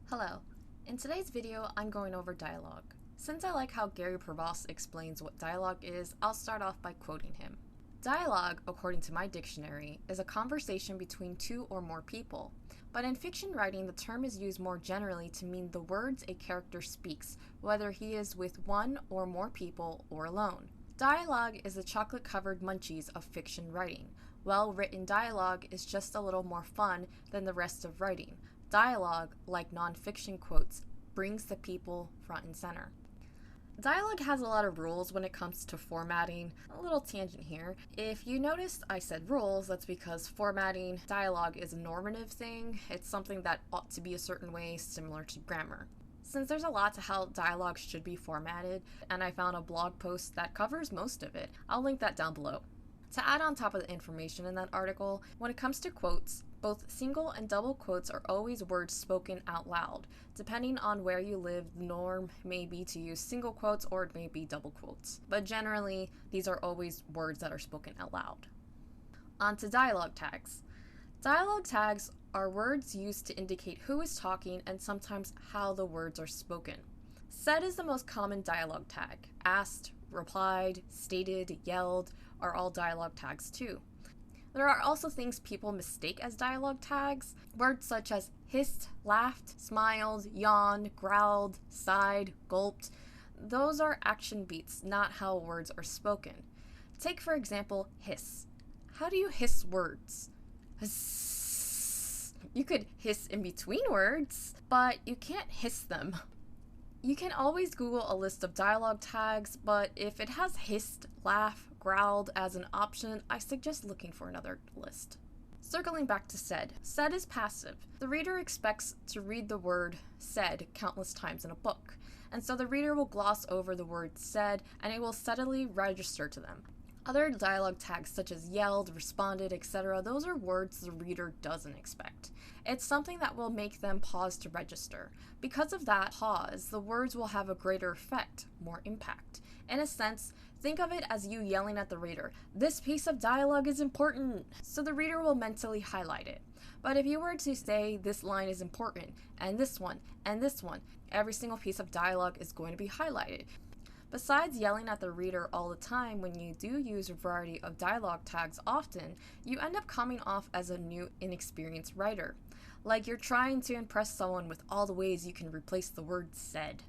Hello. In today's video, I'm going over dialogue. Since I like how Gary Provost explains what dialogue is, I'll start off by quoting him. Dialogue, according to my dictionary, is a conversation between two or more people. But in fiction writing, the term is used more generally to mean the words a character speaks, whether he is with one or more people or alone. Dialogue is the chocolate-covered munchies of fiction writing. Well-written dialogue is just a little more fun than the rest of writing. Dialogue, like non-fiction quotes, brings the people front and center. Dialogue has a lot of rules when it comes to formatting. A little tangent here. If you noticed I said rules, that's because formatting dialogue is a normative thing. It's something that ought to be a certain way, similar to grammar. Since there's a lot to how dialogue should be formatted, and I found a blog post that covers most of it, I'll link that down below. To add on top of the information in that article, when it comes to quotes, both single and double quotes are always words spoken out loud. Depending on where you live, the norm may be to use single quotes or it may be double quotes. But generally, these are always words that are spoken out loud. On to dialogue tags. Dialogue tags are words used to indicate who is talking and sometimes how the words are spoken. Said is the most common dialogue tag. Asked, replied, stated, yelled are all dialogue tags too. There are also things people mistake as dialogue tags. Words such as hissed, laughed, smiled, yawned, growled, sighed, gulped. Those are action beats, not how words are spoken. Take, for example, hiss. How do you hiss words? Hiss. You could hiss in between words, but you can't hiss them. You can always Google a list of dialogue tags, but if it has hissed, laugh, growled as an option, I suggest looking for another list. Circling back to said. Said is passive. The reader expects to read the word said countless times in a book, and so the reader will gloss over the word said and it will steadily register to them. Other dialogue tags such as yelled, responded, etc., those are words the reader doesn't expect. It's something that will make them pause to register. Because of that pause, the words will have a greater effect, more impact. In a sense, think of it as you yelling at the reader, "This piece of dialogue is important," so the reader will mentally highlight it. But if you were to say, "This line is important," and this one, every single piece of dialogue is going to be highlighted. Besides yelling at the reader all the time, when you do use a variety of dialogue tags often, you end up coming off as a new, inexperienced writer. Like you're trying to impress someone with all the ways you can replace the word said.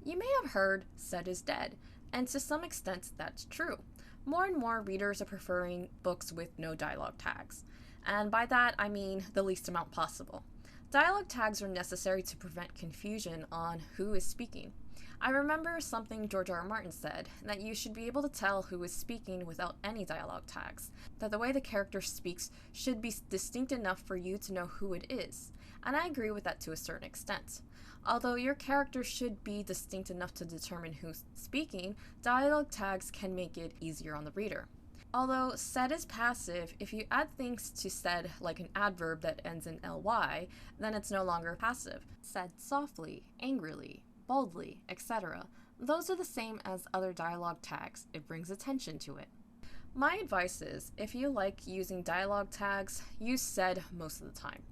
You may have heard said is dead, and to some extent that's true. More and more readers are preferring books with no dialogue tags, and by that I mean the least amount possible. Dialogue tags are necessary to prevent confusion on who is speaking. I remember something George R. R. Martin said, that you should be able to tell who is speaking without any dialogue tags, that the way the character speaks should be distinct enough for you to know who it is, and I agree with that to a certain extent. Although your character should be distinct enough to determine who's speaking, dialogue tags can make it easier on the reader. Although said is passive, if you add things to said like an adverb that ends in ly, then it's no longer passive. Said softly, angrily, boldly, etc. Those are the same as other dialogue tags. It brings attention to it. My advice is, if you like using dialogue tags, use said most of the time,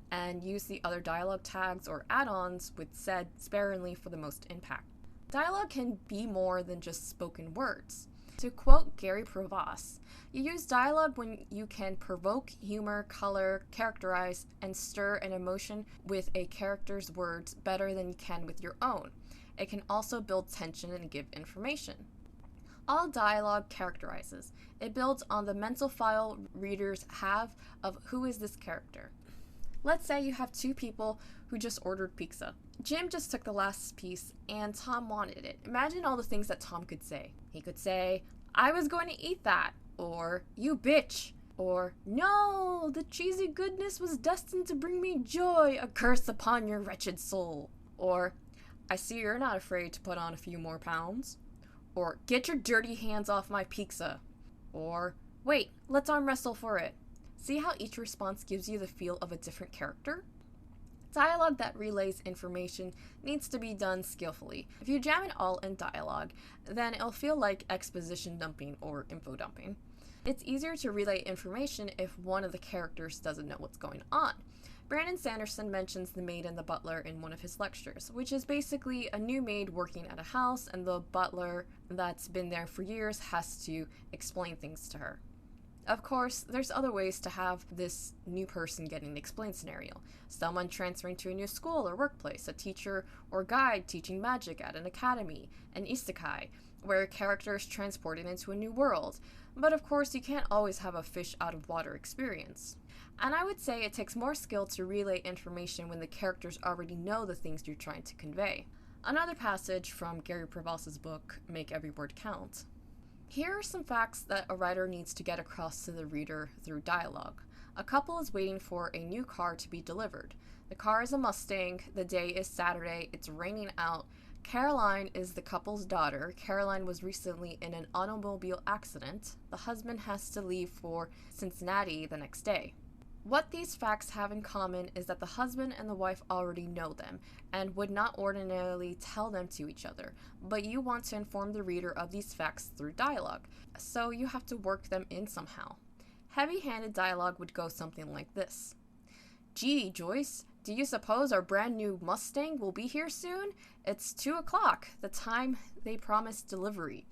and use the other dialogue tags or add-ons with said sparingly for the most impact. Dialogue can be more than just spoken words. To quote Gary Provost, you use dialogue when you can provoke humor, color, characterize, and stir an emotion with a character's words better than you can with your own. It can also build tension and give information. All dialogue characterizes. It builds on the mental file readers have of who is this character. Let's say you have two people who just ordered pizza. Jim just took the last piece and Tom wanted it. Imagine all the things that Tom could say. He could say, "I was going to eat that," or "You bitch," or "No, the cheesy goodness was destined to bring me joy, a curse upon your wretched soul," or "I see you're not afraid to put on a few more pounds," or "Get your dirty hands off my pizza," or "Wait, let's arm wrestle for it." See how each response gives you the feel of a different character? Dialogue that relays information needs to be done skillfully. If you jam it all in dialogue, then it'll feel like exposition dumping or info dumping. It's easier to relay information if one of the characters doesn't know what's going on. Brandon Sanderson mentions the maid and the butler in one of his lectures, which is basically a new maid working at a house, and the butler that's been there for years has to explain things to her. Of course, there's other ways to have this new person get an explained scenario. Someone transferring to a new school or workplace, a teacher or guide teaching magic at an academy, an isekai, where a character is transported into a new world. But of course, you can't always have a fish out of water experience. And I would say it takes more skill to relay information when the characters already know the things you're trying to convey. Another passage from Gary Provost's book, Make Every Word Count. Here are some facts that a writer needs to get across to the reader through dialogue. A couple is waiting for a new car to be delivered. The car is a Mustang, the day is Saturday, it's raining out. Caroline is the couple's daughter. Caroline was recently in an automobile accident. The husband has to leave for Cincinnati the next day. What these facts have in common is that the husband and the wife already know them and would not ordinarily tell them to each other, but you want to inform the reader of these facts through dialogue, so you have to work them in somehow. Heavy-handed dialogue would go something like this. Gee, Joyce, do you suppose our brand new Mustang will be here soon? It's 2 o'clock, the time they promised delivery.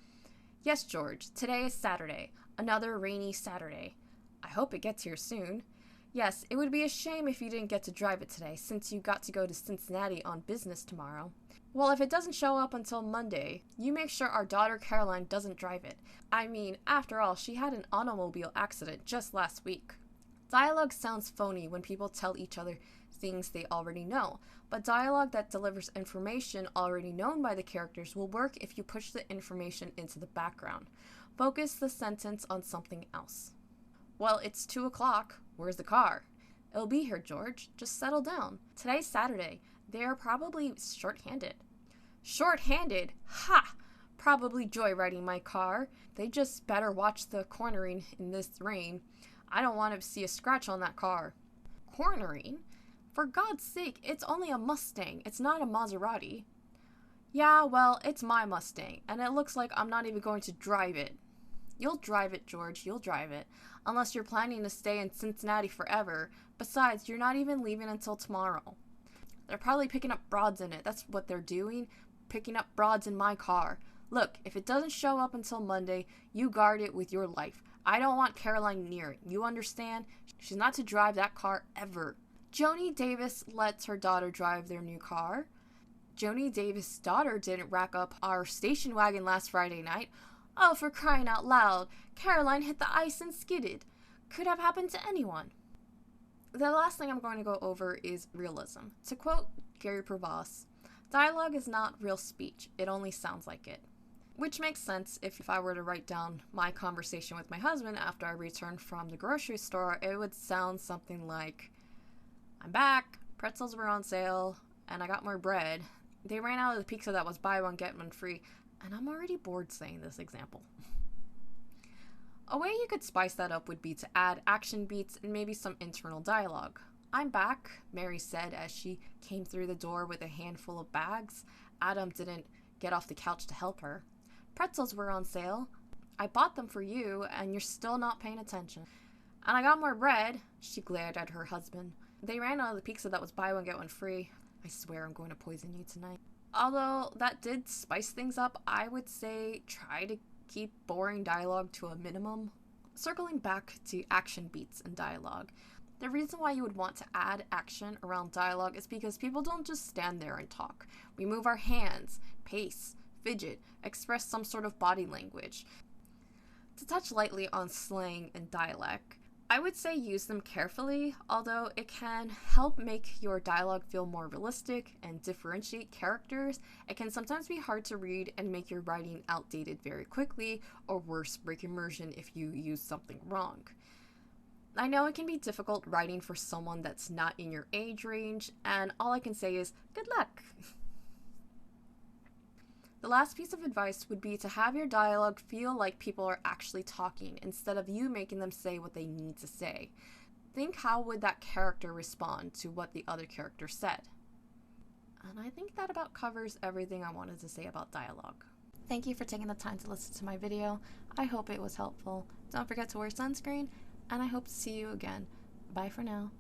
Yes, George, today is Saturday, another rainy Saturday. I hope it gets here soon. Yes, it would be a shame if you didn't get to drive it today, since you got to go to Cincinnati on business tomorrow. Well, if it doesn't show up until Monday, you make sure our daughter Caroline doesn't drive it. I mean, after all, she had an automobile accident just last week. Dialogue sounds phony when people tell each other things they already know, but dialogue that delivers information already known by the characters will work if you push the information into the background. Focus the sentence on something else. Well, it's 2 o'clock. Where's the car? It'll be here, George. Just settle down. Today's Saturday. They are probably short-handed. Short-handed? Ha! Probably joyriding my car. They just better watch the cornering in this rain. I don't want to see a scratch on that car. Cornering? For God's sake, it's only a Mustang. It's not a Maserati. Yeah, well, it's my Mustang, and it looks like I'm not even going to drive it. You'll drive it, George, you'll drive it. Unless you're planning to stay in Cincinnati forever. Besides, you're not even leaving until tomorrow. They're probably picking up broads in it. That's what they're doing. Picking up broads in my car. Look, if it doesn't show up until Monday, you guard it with your life. I don't want Caroline near it. You understand? She's not to drive that car ever. Joni Davis lets her daughter drive their new car. Joni Davis' daughter didn't rack up our station wagon last Friday night. Oh, for crying out loud. Caroline hit the ice and skidded. Could have happened to anyone. The last thing I'm going to go over is realism. To quote Gary Provost, dialogue is not real speech. It only sounds like it. Which makes sense if I were to write down my conversation with my husband after I returned from the grocery store. It would sound something like, I'm back, pretzels were on sale, and I got more bread. They ran out of the pizza that was buy one, get one free. And I'm already bored saying this example. A way you could spice that up would be to add action beats and maybe some internal dialogue. I'm back, Mary said as she came through the door with a handful of bags. Adam didn't get off the couch to help her. Pretzels were on sale. I bought them for you, and you're still not paying attention. And I got more bread, she glared at her husband. They ran out of the pizza that was buy one, get one free. I swear I'm going to poison you tonight. Although that did spice things up, I would say try to keep boring dialogue to a minimum. Circling back to action beats and dialogue, the reason why you would want to add action around dialogue is because people don't just stand there and talk. We move our hands, pace, fidget, express some sort of body language. To touch lightly on slang and dialect, I would say use them carefully, although it can help make your dialogue feel more realistic and differentiate characters. It can sometimes be hard to read and make your writing outdated very quickly, or worse, break immersion if you use something wrong. I know it can be difficult writing for someone that's not in your age range, and all I can say is good luck. The last piece of advice would be to have your dialogue feel like people are actually talking instead of you making them say what they need to say. Think, how would that character respond to what the other character said? And I think that about covers everything I wanted to say about dialogue. Thank you for taking the time to listen to my video. I hope it was helpful. Don't forget to wear sunscreen, and I hope to see you again. Bye for now.